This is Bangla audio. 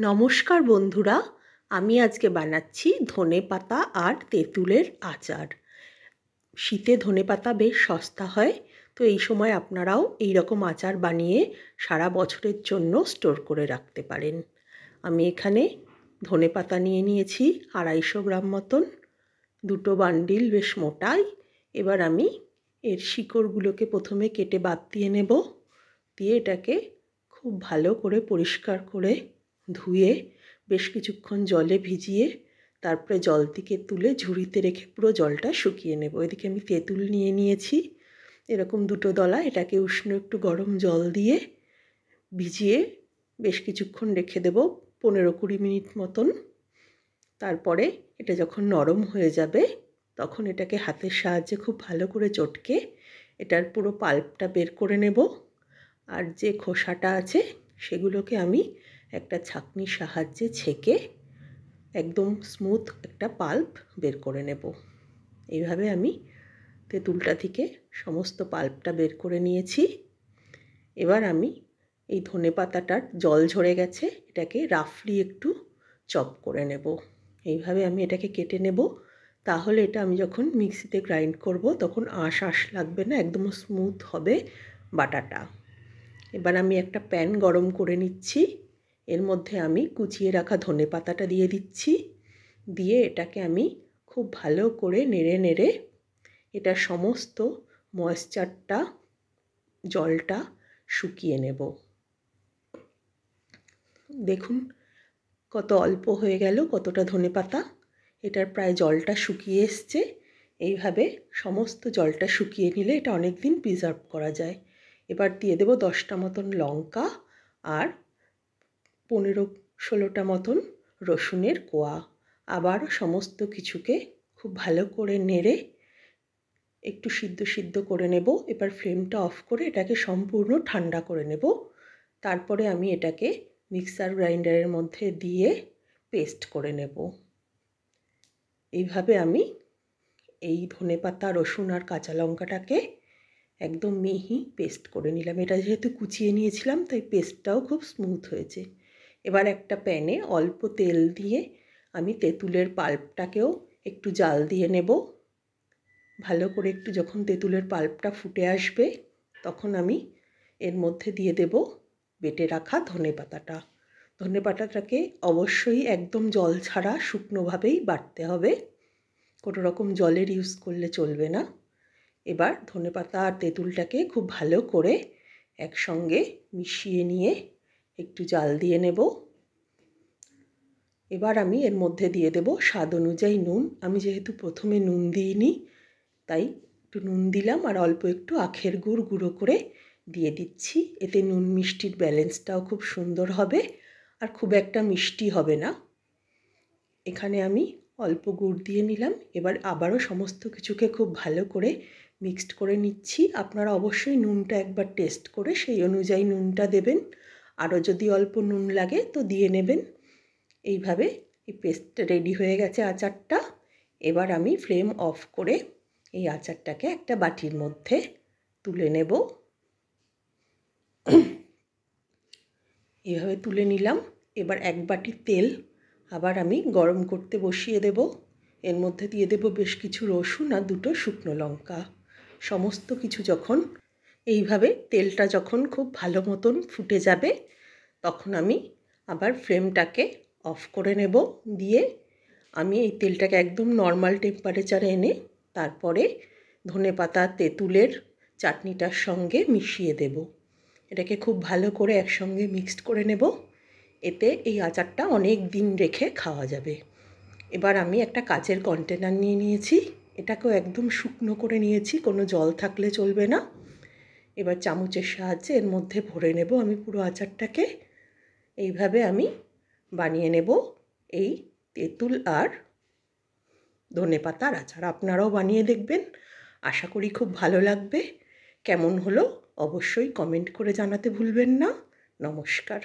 নমস্কার বন্ধুরা, আমি আজকে বানাচ্ছি ধনেপাতা আর তেঁতুলের আচার। শীতে ধনেপাতা বেশ সস্তা হয়, তো এই সময় আপনারাও এই রকম আচার বানিয়ে সারা বছরের জন্য স্টোর করে রাখতে পারেন। আমি এখানে ধনেপাতা নিয়ে নিয়েছি 250 গ্রাম মতন, দুটো বান্ডিল বেশ মোটাই। এবার আমি এর শিকড়গুলোকে প্রথমে কেটে বাদ দিয়ে নেব। দিয়ে এটাকে খুব ভালো করে পরিষ্কার করে ধুয়ে বেশ কিছুক্ষণ জলে ভিজিয়ে তারপরে জল থেকে তুলে ঝুড়িতে রেখে পুরো জলটা শুকিয়ে নেব। এদিকে আমি তেঁতুল নিয়ে নিয়েছি এরকম দুটো দলা। এটাকে উষ্ণ একটু গরম জল দিয়ে ভিজিয়ে বেশ কিছুক্ষণ রেখে দেব, 15-20 মিনিট মতন। তারপরে এটা যখন নরম হয়ে যাবে তখন এটাকে হাতের সাহায্যে খুব ভালো করে চটকে এটার পুরো পাল্পটা বের করে নেব। আর যে খোসাটা আছে সেগুলোকে আমি একটা ছাঁকনির সাহায্যে ছেঁকে একদম স্মুথ একটা পাল্প বের করে নেব। এইভাবে আমি তেঁতুলটা থেকে সমস্ত পাল্পটা বের করে নিয়েছি। এবার আমি এই ধনেপাতাটার জল ঝরে গেছে, এটাকে রাফলি একটু চপ করে নেব। এইভাবে আমি এটাকে কেটে নেব, তাহলে এটা আমি যখন মিক্সিতে গ্রাইন্ড করব তখন আঁশ লাগবে না, একদম স্মুথ হবে বাটাটা। এবার আমি একটা প্যান গরম করে নিচ্ছি, এর মধ্যে আমি কুচিয়ে রাখা ধনেপাতাটা দিয়ে দিচ্ছি। দিয়ে এটাকে আমি খুব ভালো করে নেড়ে নেড়ে এটা সমস্ত ময়েশ্চারটা, জলটা শুকিয়ে নেব। দেখুন কত অল্প হয়ে গেল, কতটা ধনেপাতা, এটার প্রায় জলটা শুকিয়ে এসছে। এইভাবে সমস্ত জলটা শুকিয়ে নিলে এটা অনেক দিন প্রিজার্ভ করা যায়। এবার দিয়ে দেব 10টা মতন লঙ্কা আর 15-16টা মতন রসুনের কোয়া। আবার সমস্ত কিছুকে খুব ভালো করে নেড়ে একটু সিদ্ধ করে নেব। এবার ফ্লেমটা অফ করে এটাকে সম্পূর্ণ ঠান্ডা করে নেব। তারপরে আমি এটাকে মিক্সার গ্রাইন্ডারের মধ্যে দিয়ে পেস্ট করে নেব। এইভাবে আমি এই ধনেপাতা, রসুন আর কাঁচা লঙ্কাটাকে একদম মিহি পেস্ট করে নিলাম। এটা যেহেতু কুচিয়ে নিয়েছিলাম তাই পেস্টটাও খুব স্মুথ হয়েছে। এবার একটা প্যানে অল্প তেল দিয়ে আমি তেঁতুলের পাল্পটাকেও একটু জাল দিয়ে নেব। ভালো করে একটু যখন তেঁতুলের পাল্পটা ফুটে আসবে তখন আমি এর মধ্যে দিয়ে দেব বেটে রাখা ধনেপাতাটা। ধনেপাতাটাকে অবশ্যই একদম জল ছাড়া শুকনোভাবেই বাটতে হবে, কোনো রকম জলের ইউজ করলে চলবে না। এবার ধনেপাতা আর তেঁতুলটাকে খুব ভালো করে একসঙ্গে মিশিয়ে নিয়ে একটু জাল দিয়ে নেব। এবার আমি এর মধ্যে দিয়ে দেব স্বাদ অনুযায়ী নুন। আমি যেহেতু প্রথমে নুন দিইনি তাই একটু নুন দিলাম, আর অল্প একটু আখের গুড় গুঁড়ো করে দিয়ে দিচ্ছি। এতে নুন মিষ্টির ব্যালেন্সটাও খুব সুন্দর হবে আর খুব একটা মিষ্টি হবে না। এখানে আমি অল্প গুড় দিয়ে নিলাম। এবার আবারও সমস্ত কিছুকে খুব ভালো করে মিক্সড করে নিচ্ছি। আপনারা অবশ্যই নুনটা একবার টেস্ট করে সেই অনুযায়ী নুনটা দেবেন, আরও যদি অল্প নুন লাগে তো দিয়ে নেবেন। এইভাবে এই পেস্টটা রেডি হয়ে গেছে আচারটা। এবার আমি ফ্লেম অফ করে এই আচারটাকে একটা বাটির মধ্যে তুলে নেব। এইভাবে তুলে নিলাম। এবার এক বাটি তেল আবার আমি গরম করতে বসিয়ে দেব। এর মধ্যে দিয়ে দেব বেশ কিছু রসুন আর দুটো শুকনো লঙ্কা। সমস্ত কিছু যখন এইভাবে তেলটা যখন খুব ভালো মতন ফুটে যাবে তখন আমি আবার ফ্লেমটাকে অফ করে নেব। দিয়ে আমি এই তেলটাকে একদম নর্মাল টেম্পারেচারে এনে তারপরে ধনেপাতা তেঁতুলের চাটনিটার সঙ্গে মিশিয়ে দেব। এটাকে খুব ভালো করে একসঙ্গে মিক্সড করে নেব। এতে এই আচারটা অনেক দিন রেখে খাওয়া যাবে। এবার আমি একটা কাচের কন্টেনার নিয়ে নিয়েছি, এটাকেও একদম শুকনো করে নিয়েছি, কোনো জল থাকলে চলবে না। এবার চামচের সাহায্যে এর মধ্যে ভরে নেব আমি পুরো আচারটাকে। এইভাবে আমি বানিয়ে নেব এই তেঁতুল আর ধনেপাতার আচার। আপনারাও বানিয়ে দেখবেন, আশা করি খুব ভালো লাগবে। কেমন হলো অবশ্যই কমেন্ট করে জানাতে ভুলবেন না। নমস্কার।